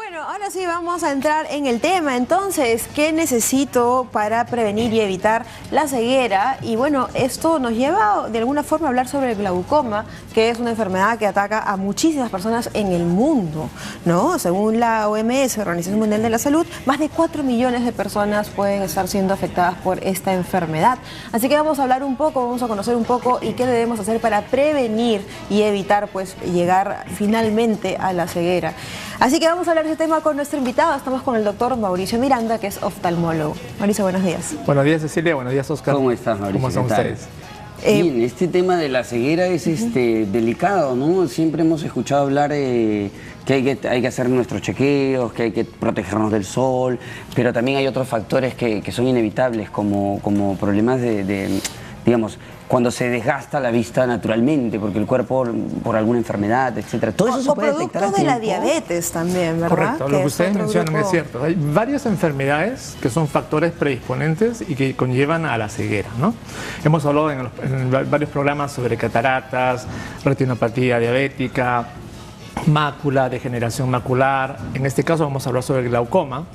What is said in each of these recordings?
Bueno, ahora sí vamos a entrar en el tema. Entonces, ¿qué necesito para prevenir y evitar la ceguera? Y bueno, esto nos lleva de alguna forma a hablar sobre el glaucoma, que es una enfermedad que ataca a muchísimas personas en el mundo, ¿no? Según la OMS, Organización Mundial de la Salud, más de 4 millones de personas pueden estar siendo afectadas por esta enfermedad. Así que vamos a hablar un poco, vamos a conocer un poco y qué debemos hacer para prevenir y evitar, pues, llegar finalmente a la ceguera. Así que vamos a hablar de este tema con nuestro invitado. Estamos con el doctor Mauricio Miranda, que es oftalmólogo. Mauricio, buenos días. Buenos días, Cecilia. Buenos días, Oscar. ¿Cómo estás, Mauricio? ¿Cómo están ustedes? Bien, este tema de la ceguera es delicado, ¿no? Siempre hemos escuchado hablar que hay que hacer nuestros chequeos, que hay que protegernos del sol, pero también hay otros factores que son inevitables, como problemas digamos, cuando se desgasta la vista naturalmente, porque el cuerpo, por alguna enfermedad, etcétera. Todo eso se puede detectar a tiempo. O producto de la diabetes también, ¿verdad? Correcto, lo que ustedes mencionan es cierto. Hay varias enfermedades que son factores predisponentes y que conllevan a la ceguera, ¿no? Hemos hablado en varios programas sobre cataratas, retinopatía diabética, mácula, degeneración macular. En este caso vamos a hablar sobre el glaucoma,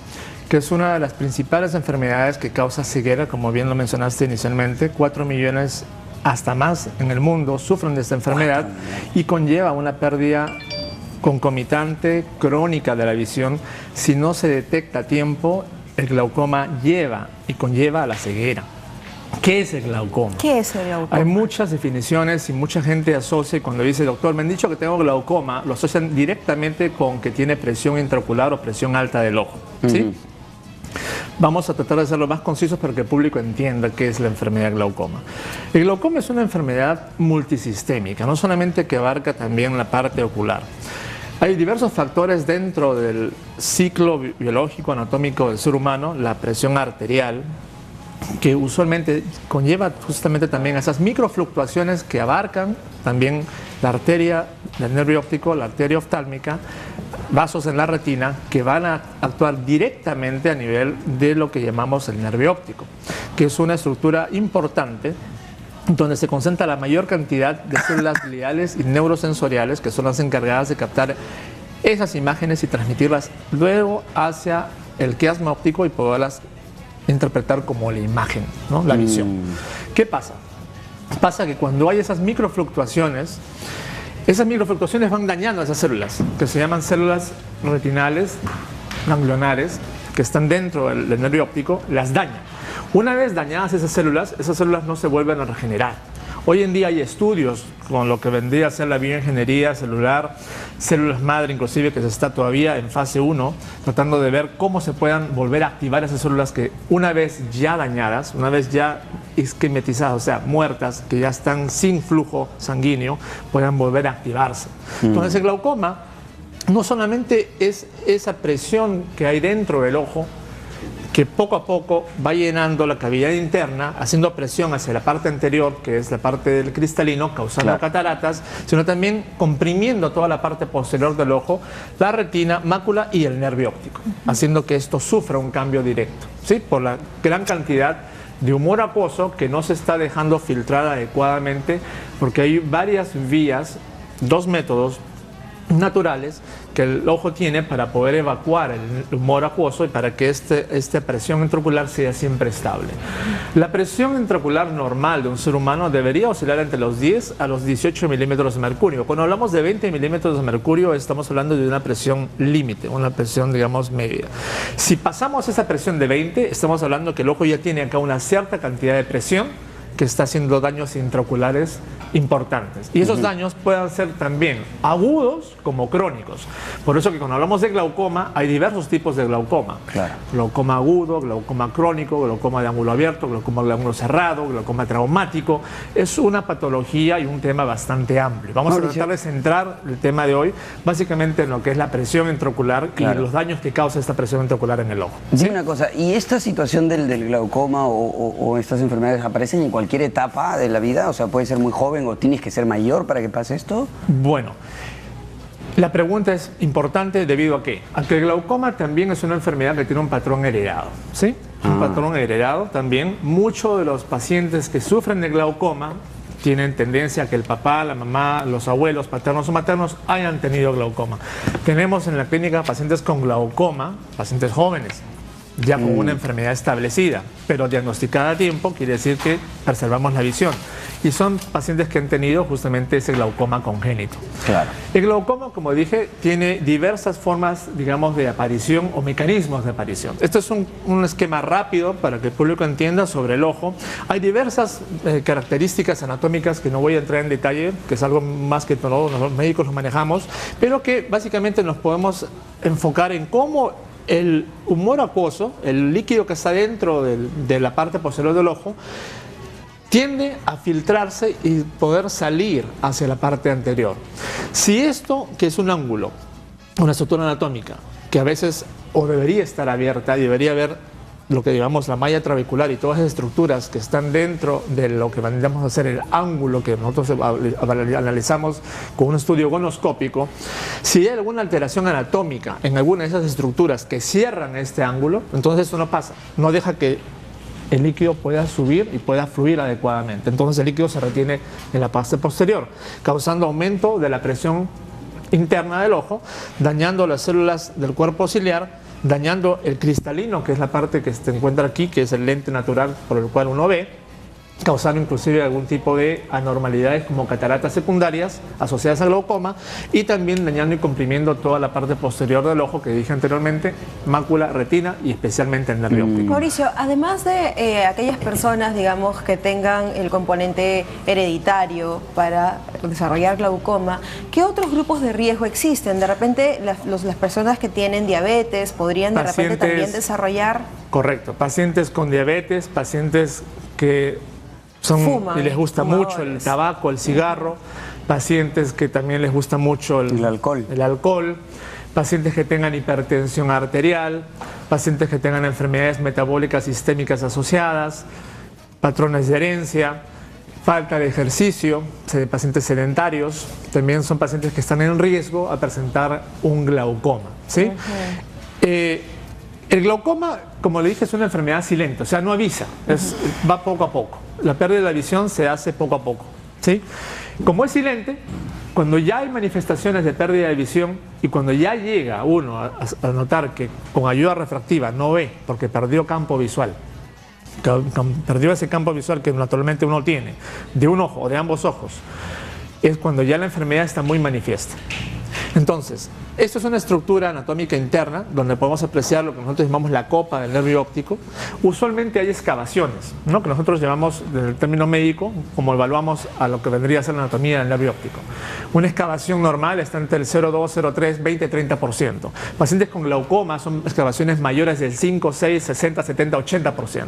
que es una de las principales enfermedades que causa ceguera, como bien lo mencionaste inicialmente. 4 millones hasta más en el mundo sufren de esta enfermedad y conlleva una pérdida concomitante crónica de la visión. Si no se detecta a tiempo, el glaucoma lleva y conlleva a la ceguera. ¿Qué es el glaucoma? ¿Qué es el glaucoma? Hay muchas definiciones y mucha gente asocia, y cuando dice, doctor, me han dicho que tengo glaucoma, lo asocian directamente con que tiene presión intraocular o presión alta del ojo, ¿sí? Vamos a tratar de ser lo más concisos para que el público entienda qué es la enfermedad de glaucoma. El glaucoma es una enfermedad multisistémica, no solamente que abarca también la parte ocular. Hay diversos factores dentro del ciclo biológico anatómico del ser humano, la presión arterial, que usualmente conlleva justamente también esas microfluctuaciones que abarcan también la arteria del nervio óptico, la arteria oftálmica, vasos en la retina que van a actuar directamente a nivel de lo que llamamos el nervio óptico, que es una estructura importante donde se concentra la mayor cantidad de células gliales y neurosensoriales, que son las encargadas de captar esas imágenes y transmitirlas luego hacia el quiasma óptico y poderlas interpretar como la imagen, ¿no? La visión. ¿Qué pasa? Pasa que cuando hay esas microfluctuaciones van dañando a esas células, que se llaman células retinales ganglionares, que están dentro del nervio óptico, las dañan. Una vez dañadas esas células no se vuelven a regenerar. Hoy en día hay estudios con lo que vendría a ser la bioingeniería celular, células madre inclusive, que se está todavía en fase 1, tratando de ver cómo se puedan volver a activar esas células que una vez ya dañadas, una vez ya isquematizadas, o sea, muertas, que ya están sin flujo sanguíneo, puedan volver a activarse. Entonces el glaucoma no solamente es esa presión que hay dentro del ojo, que poco a poco va llenando la cavidad interna, haciendo presión hacia la parte anterior, que es la parte del cristalino, causando cataratas, sino también comprimiendo toda la parte posterior del ojo, la retina, mácula y el nervio óptico, haciendo que esto sufra un cambio directo, ¿sí? Por la gran cantidad de humor acuoso que no se está dejando filtrar adecuadamente, porque hay varias vías, 2 métodos naturales que el ojo tiene para poder evacuar el humor acuoso y para que esta presión intraocular sea siempre estable. La presión intraocular normal de un ser humano debería oscilar entre los 10 a los 18 milímetros de mercurio. Cuando hablamos de 20 milímetros de mercurio estamos hablando de una presión límite, una presión, digamos, media. Si pasamos esa presión de 20, estamos hablando que el ojo ya tiene acá una cierta cantidad de presión que está haciendo daños intraoculares importantes. Y esos daños pueden ser también agudos como crónicos. Por eso que cuando hablamos de glaucoma, hay diversos tipos de glaucoma. Glaucoma agudo, glaucoma crónico, glaucoma de ángulo abierto, glaucoma de ángulo cerrado, glaucoma traumático. Es una patología y un tema bastante amplio. Vamos a tratar de centrar el tema de hoy básicamente en lo que es la presión intraocular y los daños que causa esta presión intraocular en el ojo. Dime una cosa, ¿y esta situación del glaucoma o estas enfermedades aparecen en cualquier etapa de la vida? O sea, ¿puede ser muy joven o tienes que ser mayor para que pase esto? Bueno, la pregunta es importante debido a que el glaucoma también es una enfermedad que tiene un patrón heredado, ¿sí? Un patrón heredado también. Muchos de los pacientes que sufren de glaucoma tienen tendencia a que el papá, la mamá, los abuelos, paternos o maternos hayan tenido glaucoma. Tenemos en la clínica pacientes con glaucoma, pacientes jóvenes, ya con una enfermedad establecida, pero diagnosticada a tiempo, quiere decir que preservamos la visión. Y son pacientes que han tenido justamente ese glaucoma congénito. Claro. El glaucoma, como dije, tiene diversas formas, digamos, de aparición o mecanismos de aparición. Esto es un esquema rápido para que el público entienda sobre el ojo. Hay diversas características anatómicas que no voy a entrar en detalle, que es algo más que todos los médicos lo manejamos, pero que básicamente nos podemos enfocar en cómo el humor acuoso, el líquido que está dentro de la parte posterior del ojo, tiende a filtrarse y poder salir hacia la parte anterior. Si esto, que es un ángulo, una estructura anatómica, que a veces o debería estar abierta y debería haber lo que llamamos la malla trabecular y todas las estructuras que están dentro de lo que mandamos a hacer el ángulo que nosotros analizamos con un estudio gonoscópico, si hay alguna alteración anatómica en alguna de esas estructuras que cierran este ángulo, entonces eso no pasa, no deja que el líquido pueda subir y pueda fluir adecuadamente. Entonces el líquido se retiene en la parte posterior, causando aumento de la presión interna del ojo, dañando las células del cuerpo ciliar, dañando el cristalino, que es la parte que se encuentra aquí, que es el lente natural por el cual uno ve, causando inclusive algún tipo de anormalidades como cataratas secundarias asociadas al glaucoma, y también dañando y comprimiendo toda la parte posterior del ojo que dije anteriormente, mácula, retina y especialmente el nervio óptico. Mauricio, además de aquellas personas, digamos, que tengan el componente hereditario para desarrollar glaucoma, ¿qué otros grupos de riesgo existen? De repente las personas que tienen diabetes podrían de repente también desarrollar... Correcto, pacientes con diabetes, pacientes que fuman y les gusta mucho el tabaco, el cigarro, pacientes que también les gusta mucho el alcohol, pacientes que tengan hipertensión arterial, pacientes que tengan enfermedades metabólicas sistémicas asociadas, patrones de herencia, falta de ejercicio, pacientes sedentarios, también son pacientes que están en riesgo a presentar un glaucoma, ¿sí? El glaucoma, como le dije, es una enfermedad silente, o sea, no avisa, va poco a poco. La pérdida de la visión se hace poco a poco, ¿sí? Como es silente, cuando ya hay manifestaciones de pérdida de visión y cuando ya llega uno a notar que con ayuda refractiva no ve porque perdió campo visual, perdió ese campo visual que naturalmente uno tiene, de un ojo o de ambos ojos, es cuando ya la enfermedad está muy manifiesta. Entonces, esto es una estructura anatómica interna donde podemos apreciar lo que nosotros llamamos la copa del nervio óptico. Usualmente hay excavaciones, ¿no?, que nosotros llamamos, desde el término médico, como evaluamos a lo que vendría a ser la anatomía del nervio óptico. Una excavación normal está entre el 0,2, 0,3, 20, 30%. Pacientes con glaucoma son excavaciones mayores del 5, 6, 60, 70, 80%.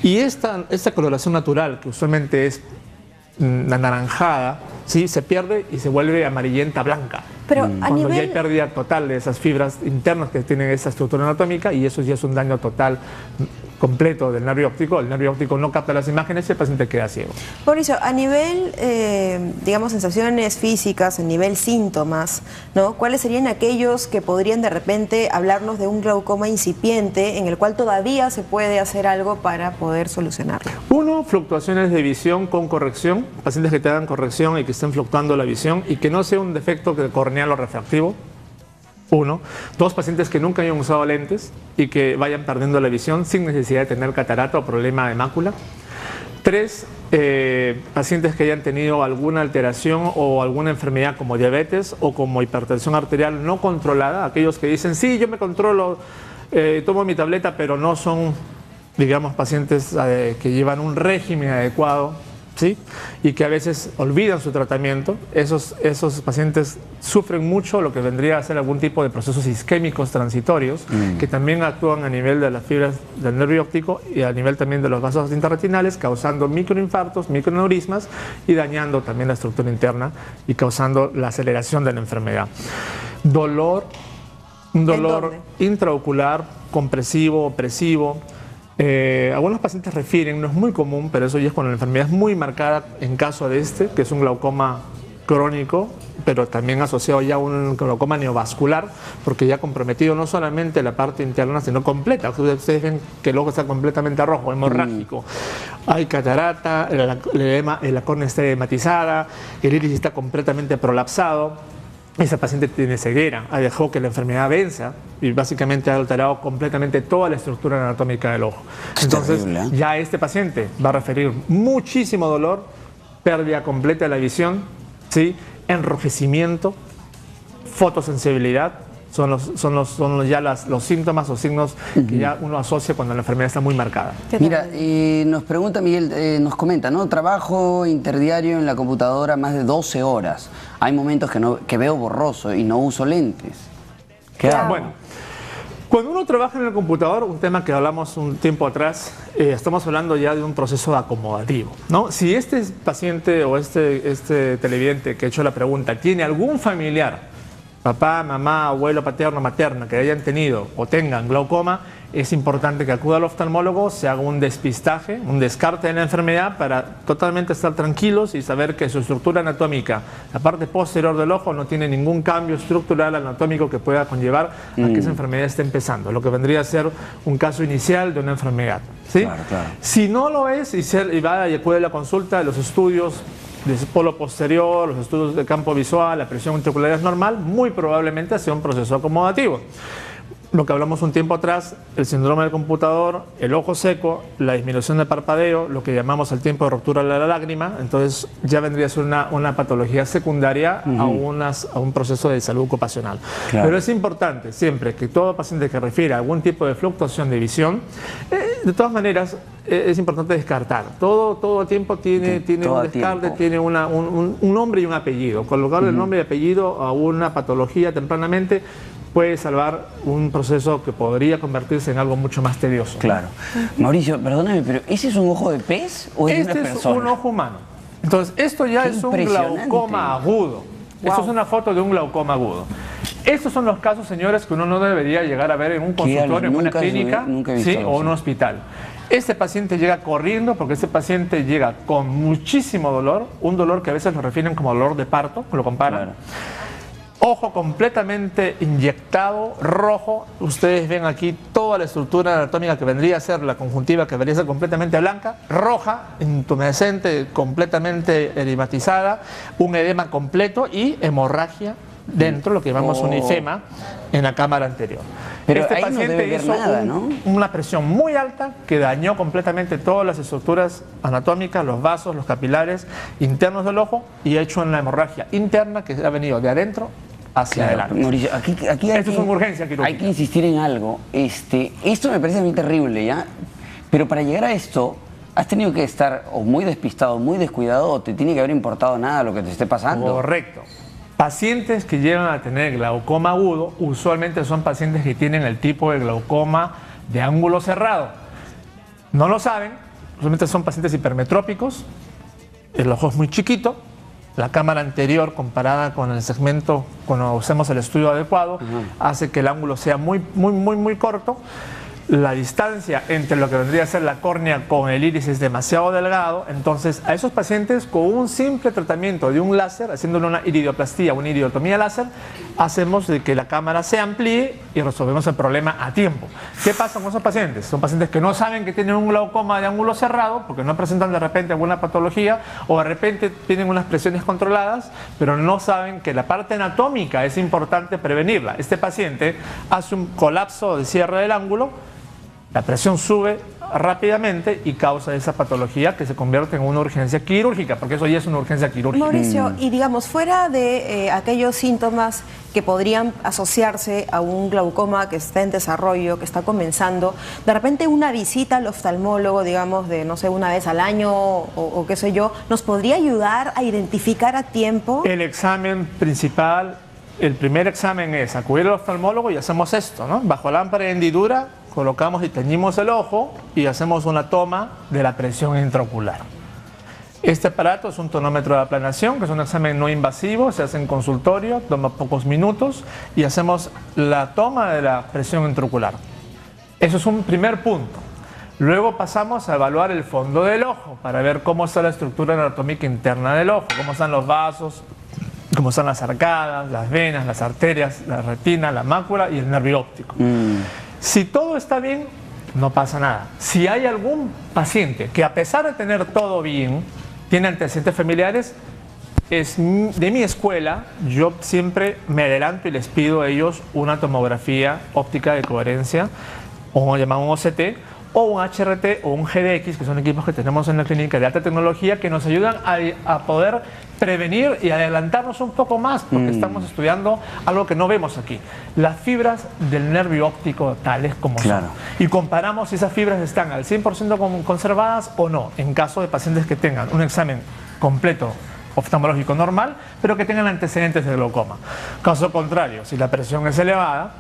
Y esta coloración natural, que usualmente es anaranjada, ¿sí?, se pierde y se vuelve amarillenta blanca. Pero cuando ya hay pérdida total de esas fibras internas que tienen esa estructura anatómica, y eso ya es un daño total completo del nervio óptico, el nervio óptico no capta las imágenes y el paciente queda ciego. Mauricio, a nivel, digamos, sensaciones físicas, a nivel síntomas, ¿no?, ¿cuáles serían aquellos que podrían de repente hablarnos de un glaucoma incipiente en el cual todavía se puede hacer algo para poder solucionarlo? Uno, fluctuaciones de visión con corrección, pacientes que tengan corrección y que estén fluctuando la visión y que no sea un defecto corneal o refractivo. Uno. Dos, pacientes que nunca hayan usado lentes y que vayan perdiendo la visión sin necesidad de tener catarata o problema de mácula. Tres, pacientes que hayan tenido alguna alteración o alguna enfermedad como diabetes o como hipertensión arterial no controlada. Aquellos que dicen, sí, yo me controlo, tomo mi tableta, pero no son, digamos, pacientes que llevan un régimen adecuado, ¿sí?, y que a veces olvidan su tratamiento. Esos pacientes sufren mucho lo que vendría a ser algún tipo de procesos isquémicos transitorios que también actúan a nivel de las fibras del nervio óptico y a nivel también de los vasos interretinales, causando microinfartos, microneurismas y dañando también la estructura interna y causando la aceleración de la enfermedad. Dolor, un dolor intraocular, compresivo, opresivo. Algunos pacientes refieren, no es muy común, pero eso ya es cuando la enfermedad es muy marcada en caso de que es un glaucoma crónico, pero también asociado ya a un glaucoma neovascular, porque ya ha comprometido no solamente la parte interna, sino completa. Ustedes ven que el ojo está completamente rojo, hemorrágico. Hay catarata, la córnea está edematizada, el iris está completamente prolapsado. Esa paciente tiene ceguera, ha dejado que la enfermedad venza y básicamente ha alterado completamente toda la estructura anatómica del ojo. Entonces, terrible, ¿eh? ya este paciente va a referir muchísimo dolor, pérdida completa de la visión, ¿sí? Enrojecimiento, fotosensibilidad, son ya los síntomas o signos que ya uno asocia cuando la enfermedad está muy marcada. Mira, nos pregunta Miguel, nos comenta, ¿no? Trabajo interdiario en la computadora más de 12 horas. Hay momentos que veo borroso y no uso lentes. ¿Qué hago? Bueno, cuando uno trabaja en el computador, un tema que hablamos un tiempo atrás, estamos hablando ya de un proceso acomodativo, ¿no? Si este paciente o este televidente que ha hecho la pregunta tiene algún familiar, papá, mamá, abuelo paterno, materna, que hayan tenido o tengan glaucoma, es importante que acuda al oftalmólogo, se haga un despistaje, un descarte de la enfermedad para totalmente estar tranquilos y saber que su estructura anatómica, la parte posterior del ojo, no tiene ningún cambio estructural anatómico que pueda conllevar a que esa enfermedad esté empezando, lo que vendría a ser un caso inicial de una enfermedad, ¿sí? Claro, claro. Si no lo es y va y acude a la consulta, los estudios de polo posterior, los estudios de campo visual, la presión intraocular es normal, muy probablemente sea un proceso acomodativo. Lo que hablamos un tiempo atrás, el síndrome del computador, el ojo seco, la disminución del parpadeo, lo que llamamos el tiempo de ruptura de la lágrima, entonces ya vendría a ser una patología secundaria a un proceso de salud ocupacional. Claro. Pero es importante siempre que todo paciente que refiere a algún tipo de fluctuación de visión, de todas maneras es importante descartar. Todo tiempo tiene un descarte, tiene un nombre y un apellido. Colocarle el nombre y apellido a una patología tempranamente puede salvar un proceso que podría convertirse en algo mucho más tedioso. Claro. Mauricio, perdóname, pero ¿ese es un ojo de pez o es de una Este es persona? un ojo humano. Entonces, esto ya Qué es un impresionante. glaucoma agudo. Esto es una foto de un glaucoma agudo. Estos son los casos, señores, que uno no debería llegar a ver en un consultorio, en una clínica, ¿sí? O un hospital. Este paciente llega corriendo porque este paciente llega con muchísimo dolor, un dolor que a veces lo refieren como dolor de parto, lo comparan. Claro. Ojo completamente inyectado, rojo. Ustedes ven aquí toda la estructura anatómica que vendría a ser la conjuntiva, que vendría a ser completamente blanca, roja, intumescente, completamente edematizada, un edema completo y hemorragia dentro, lo que llamamos un ifema, en la cámara anterior. Pero Este ahí no paciente debe ver hizo nada, ¿no? una presión muy alta que dañó completamente todas las estructuras anatómicas, los vasos, los capilares internos del ojo y ha hecho una hemorragia interna que ha venido de adentro hacia adelante. Mauricio, aquí Esto es una urgencia quirúrgica. hay que insistir en algo. Esto me parece a mí terrible, ¿ya? Pero para llegar a esto, has tenido que estar o muy despistado, muy descuidado, o te tiene que haber importado nada lo que te esté pasando. Correcto. Pacientes que llegan a tener glaucoma agudo, usualmente son pacientes que tienen el tipo de glaucoma de ángulo cerrado. No lo saben, usualmente son pacientes hipermetrópicos, el ojo es muy chiquito, la cámara anterior comparada con el segmento, cuando hacemos el estudio adecuado, hace que el ángulo sea muy corto. La distancia entre lo que vendría a ser la córnea con el iris es demasiado delgado, entonces a esos pacientes con un simple tratamiento de un láser, haciéndole una iridoplastía, una iridotomía láser, hacemos de que la cámara se amplíe y resolvemos el problema a tiempo. ¿Qué pasa con esos pacientes? Son pacientes que no saben que tienen un glaucoma de ángulo cerrado porque no presentan de repente alguna patología o de repente tienen unas presiones controladas, pero no saben que la parte anatómica es importante prevenirla. Este paciente hace un colapso de cierre del ángulo, la presión sube rápidamente y causa esa patología que se convierte en una urgencia quirúrgica, porque eso ya es una urgencia quirúrgica. Mauricio, y digamos, fuera de aquellos síntomas que podrían asociarse a un glaucoma que está en desarrollo, que está comenzando, de repente una visita al oftalmólogo, digamos, de no sé, una vez al año o qué sé yo, ¿nos podría ayudar a identificar a tiempo? El examen principal, el primer examen es acudir al oftalmólogo y hacemos esto, ¿no? Bajo lámpara de hendidura, colocamos y teñimos el ojo y hacemos una toma de la presión intraocular. Este aparato es un tonómetro de aplanación, que es un examen no invasivo, se hace en consultorio, toma pocos minutos y hacemos la toma de la presión intraocular. Eso es un primer punto. Luego pasamos a evaluar el fondo del ojo para ver cómo está la estructura anatómica interna del ojo, cómo están los vasos, como son las arcadas, las venas, las arterias, la retina, la mácula y el nervio óptico. Si todo está bien, no pasa nada. Si hay algún paciente que a pesar de tener todo bien, tiene antecedentes familiares, es de mi escuela, yo siempre me adelanto y les pido a ellos una tomografía óptica de coherencia, o llamado un OCT, o un HRT o un GDX, que son equipos que tenemos en la clínica de alta tecnología que nos ayudan a poder prevenir y adelantarnos un poco más, porque estamos estudiando algo que no vemos aquí, las fibras del nervio óptico tales como son. Y comparamos si esas fibras están al 100% conservadas o no, en caso de pacientes que tengan un examen completo oftalmológico normal, pero que tengan antecedentes de glaucoma. Caso contrario, si la presión es elevada,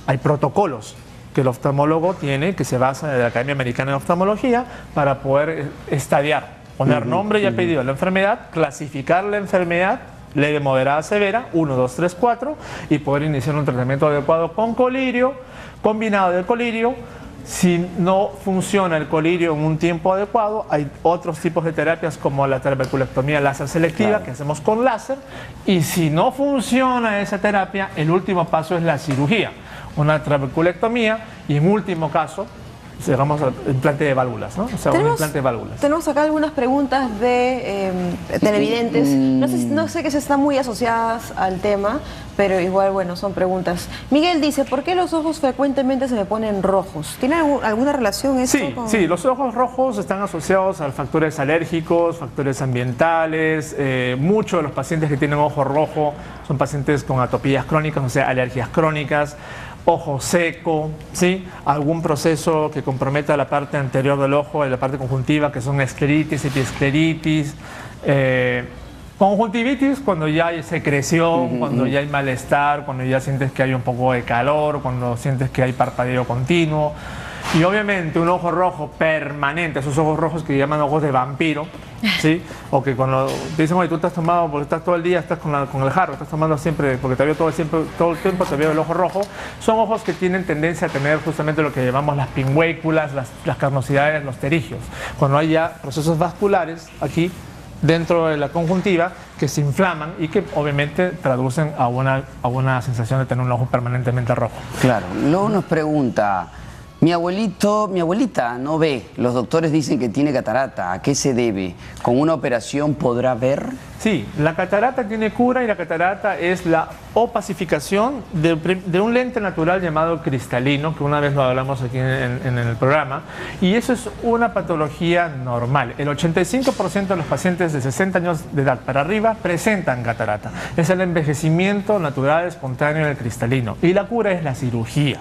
hay protocolos que el oftalmólogo tiene, que se basa en la Academia Americana de Oftalmología, para poder estadiar, poner nombre y apellido a la enfermedad, clasificar la enfermedad, leve, moderada, severa, 1, 2, 3, 4, y poder iniciar un tratamiento adecuado con colirio, combinado de colirio. Si no funciona el colirio en un tiempo adecuado, hay otros tipos de terapias como la trabeculectomía láser selectiva, que hacemos con láser, y si no funciona esa terapia, el último paso es la cirugía, una trabeculectomía, y en último caso, digamos, implante de válvulas, ¿no? O sea, un implante de válvulas. Tenemos acá algunas preguntas de televidentes. No sé que se están muy asociadas al tema, pero igual, bueno, son preguntas. Miguel dice, ¿por qué los ojos frecuentemente se me ponen rojos? ¿Tiene alguna relación esto? Sí, los ojos rojos están asociados a factores alérgicos, factores ambientales. Muchos de los pacientes que tienen ojo rojo son pacientes con atopías crónicas, o sea, alergias crónicas. Ojo seco, ¿sí? Algún proceso que comprometa la parte anterior del ojo y la parte conjuntiva, que son escleritis, epiescleritis, conjuntivitis cuando ya hay secreción, cuando ya hay malestar, cuando ya sientes que hay un poco de calor, cuando sientes que hay parpadeo continuo. Y obviamente un ojo rojo permanente, esos ojos rojos que llaman ojos de vampiro, ¿sí? O que cuando te dicen, oye, tú estás tomado, porque estás todo el día, estás con el jarro, estás tomando siempre, porque te veo todo el tiempo te veo el ojo rojo. Son ojos que tienen tendencia a tener justamente lo que llamamos las pingüéculas, las carnosidades, los pterigios. Cuando hay ya procesos vasculares aquí dentro de la conjuntiva que se inflaman y que obviamente traducen a una sensación de tener un ojo permanentemente rojo. Claro. Luego nos pregunta, mi abuelita no ve, los doctores dicen que tiene catarata, ¿a qué se debe? ¿Con una operación podrá ver? Sí, la catarata tiene cura y la catarata es la opacificación de un lente natural llamado cristalino, que una vez lo hablamos aquí en el programa, y eso es una patología normal. El 85% de los pacientes de 60 años de edad para arriba presentan catarata. Es el envejecimiento natural espontáneo del cristalino y la cura es la cirugía.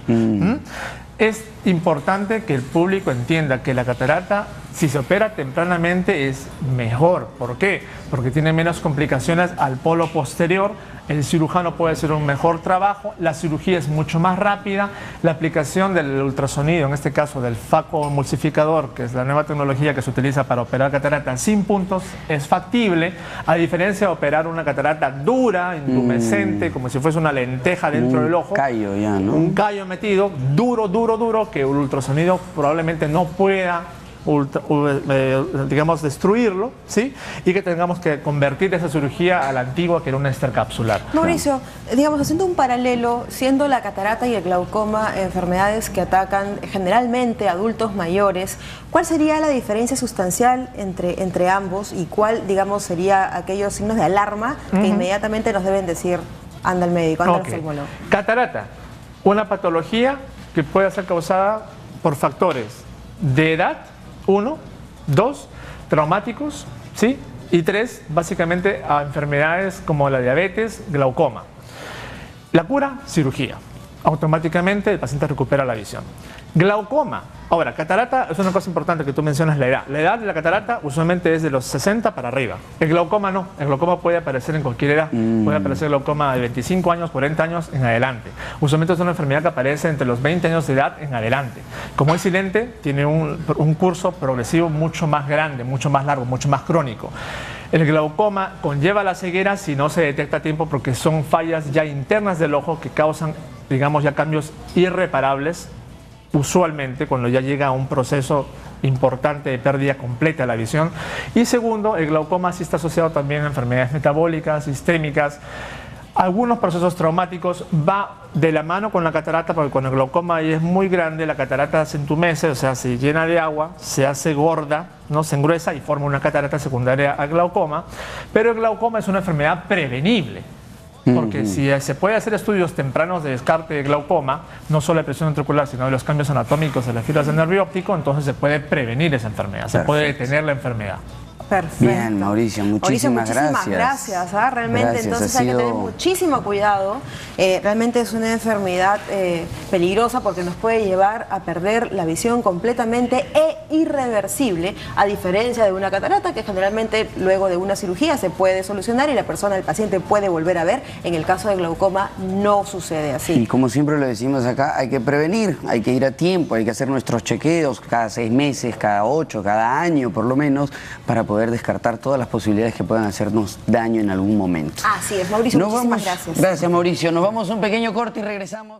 Es importante que el público entienda que la catarata, si se opera tempranamente, es mejor. ¿Por qué? Porque tiene menos complicaciones al polo posterior, el cirujano puede hacer un mejor trabajo, la cirugía es mucho más rápida, la aplicación del ultrasonido, en este caso del facoemulsificador, que es la nueva tecnología que se utiliza para operar catarata sin puntos, es factible, a diferencia de operar una catarata dura, intumescente, como si fuese una lenteja dentro del ojo. Un callo ya, ¿no? Un callo metido, duro, que el ultrasonido probablemente no pueda digamos, destruirlo, ¿sí? Y que tengamos que convertir esa cirugía a la antigua, que era una extracapsular. Mauricio, digamos, haciendo un paralelo, siendo la catarata y el glaucoma enfermedades que atacan generalmente adultos mayores, ¿cuál sería la diferencia sustancial entre ambos y cuál, digamos, sería aquellos signos de alarma que inmediatamente nos deben decir, anda al médico, anda al oftalmólogo? Catarata, una patología que puede ser causada por factores de edad, 1, 2, traumáticos, ¿sí? Y 3, básicamente a enfermedades como la diabetes, glaucoma. La cura, cirugía. Automáticamente el paciente recupera la visión. Glaucoma. Ahora, catarata es una cosa importante que tú mencionas, la edad. La edad de la catarata usualmente es de los 60 para arriba. El glaucoma no. El glaucoma puede aparecer en cualquier edad. Puede aparecer glaucoma de 25 años, 40 años en adelante. Usualmente es una enfermedad que aparece entre los 20 años de edad en adelante. Como es silente, tiene un curso progresivo mucho más grande, mucho más largo, mucho más crónico. El glaucoma conlleva la ceguera si no se detecta a tiempo, porque son fallas ya internas del ojo que causan, digamos, ya cambios irreparables usualmente cuando ya llega a un proceso importante de pérdida completa de la visión. Y segundo, el glaucoma sí está asociado también a enfermedades metabólicas, sistémicas, algunos procesos traumáticos. Va de la mano con la catarata, porque cuando el glaucoma es muy grande, la catarata se entumece, o sea, se llena de agua, se hace gorda, ¿no? Se engruesa y forma una catarata secundaria al glaucoma. Pero el glaucoma es una enfermedad prevenible, porque si se puede hacer estudios tempranos de descarte de glaucoma, no solo de presión ventricular, sino de los cambios anatómicos de las fibras del nervio óptico, entonces se puede prevenir esa enfermedad, se puede detener la enfermedad. Perfecto. Bien, Mauricio, muchísimas gracias. Realmente, Gracias, entonces hay que tener muchísimo cuidado. Realmente es una enfermedad peligrosa porque nos puede llevar a perder la visión completamente e irreversible, a diferencia de una catarata que generalmente luego de una cirugía se puede solucionar y la persona, el paciente, puede volver a ver. En el caso de glaucoma no sucede así. Y como siempre lo decimos acá, hay que prevenir, hay que ir a tiempo, hay que hacer nuestros chequeos cada 6 meses, cada 8, cada año por lo menos, para poder descartar todas las posibilidades que puedan hacernos daño en algún momento. Así es, Mauricio, muchísimas gracias. Gracias, Mauricio. Nos vamos a un pequeño corte y regresamos.